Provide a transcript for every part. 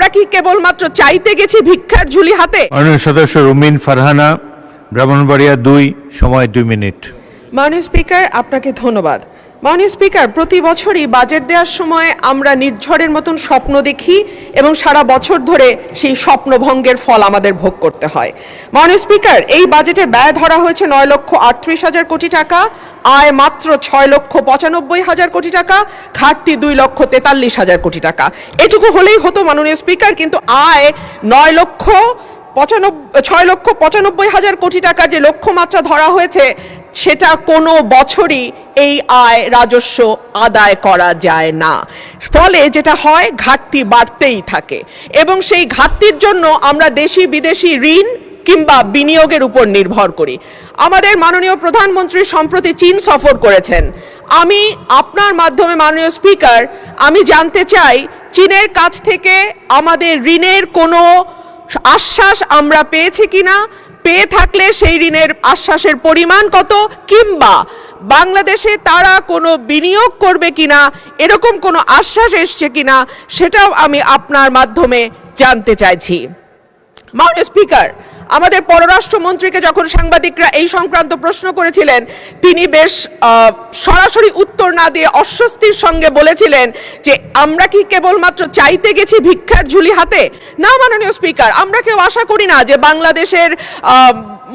আমরা কি কেবলমাত্র চাইতে গেছি ভিক্ষার ঝুলি হাতে? মাননীয় সদস্য রুমিন ফারহানা, ব্রাহ্মণবাড়িয়া 2, সময় 2 মিনিট। মাননীয় স্পিকার, আপনাকে ধন্যবাদ। মাননীয় স্পিকার, প্রতি বছরই বাজেট দেওয়ার সময় আমরা নির্ঝরের মতন স্বপ্ন দেখি এবং সারা বছর ধরে সেই স্বপ্নভঙ্গের ফল আমাদের ভোগ করতে হয়। মাননীয় স্পিকার, এই বাজেটে ব্যয় ধরা হয়েছে 9,38,000 কোটি টাকা, আয় মাত্র 6,95,000 কোটি টাকা, ঘাটতি 2,43,000 কোটি টাকা। এটুকু হলেই হতো মাননীয় স্পিকার, কিন্তু আয় 6,95,000 কোটি টাকার যে লক্ষ্যমাত্রা ধরা হয়েছে সেটা কোনো বছরই এই আয় রাজস্ব আদায় করা যায় না। ফলে যেটা হয়, ঘাটতি বাড়তেই থাকে এবং সেই ঘাটতির জন্য আমরা দেশি বিদেশি ঋণ কিংবা বিনিয়োগের উপর নির্ভর করি। আমাদের মাননীয় প্রধানমন্ত্রী সম্প্রতি চীন সফর করেছেন। আমি আপনার মাধ্যমে মাননীয় স্পিকার, আমি জানতে চাই চীনের কাছ থেকে আমাদের ঋণের কোনো আশ্বাস আমরা পেয়েছি কিনা, পেয়ে থাকলে সেই ঋণের আশ্বাসের পরিমাণ কত, কিংবা বাংলাদেশে তারা কোনো বিনিয়োগ করবে কিনা, এরকম কোনো আশ্বাস এসছে কিনা, সেটাও আমি আপনার মাধ্যমে জানতে চাইছি। মাননীয় স্পিকার, আমাদের পররাষ্ট্রমন্ত্রীকে যখন সাংবাদিকরা এই সংক্রান্ত প্রশ্ন করেছিলেন, তিনি বেশ সরাসরি উত্তর না দিয়ে অস্বস্তির সঙ্গে বলেছিলেন যে আমরা কি কেবলমাত্র চাইতে গেছি ভিক্ষার ঝুলি হাতে? না মাননীয় স্পিকার, আমরা কেউ আশা করি না যে বাংলাদেশের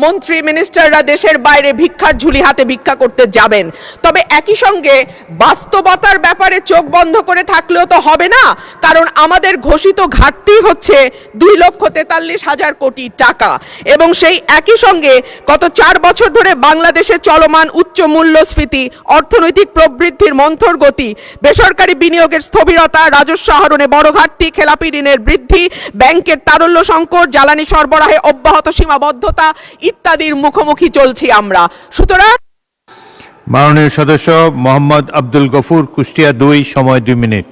মন্ত্রী মিনিস্টাররা দেশের বাইরে ভিক্ষার ঝুলি হাতে ভিক্ষা করতে যাবেন। তবে একই সঙ্গে বাস্তবতার ব্যাপারে চোখ বন্ধ করে থাকলেও তো হবে না, কারণ আমাদের ঘোষিত ঘাটতি হচ্ছে 2,43,000 কোটি টাকা এবং সেই একই সঙ্গে গত 4 বছর ধরে বাংলাদেশে চলমান উচ্চ মূল্যস্ফীতি, অর্থনৈতিক প্রবৃদ্ধির মন্থর গতি, বেসরকারি বিনিয়োগের স্থবিরতা, রাজস্ব আহরণে বড় ঘাটতি, খেলাপি ঋণের বৃদ্ধি, ব্যাংকের তারল্য সংকট, জ্বালানি সরবরাহে অব্যাহত সীমাবদ্ধতা ইত্যাদির মুখোমুখি চলছি আমরা। সুতরাং মাননীয় সদস্য মোহাম্মদ আব্দুল গফুর, কুষ্টিয়া 2, সময় 2 মিনিট।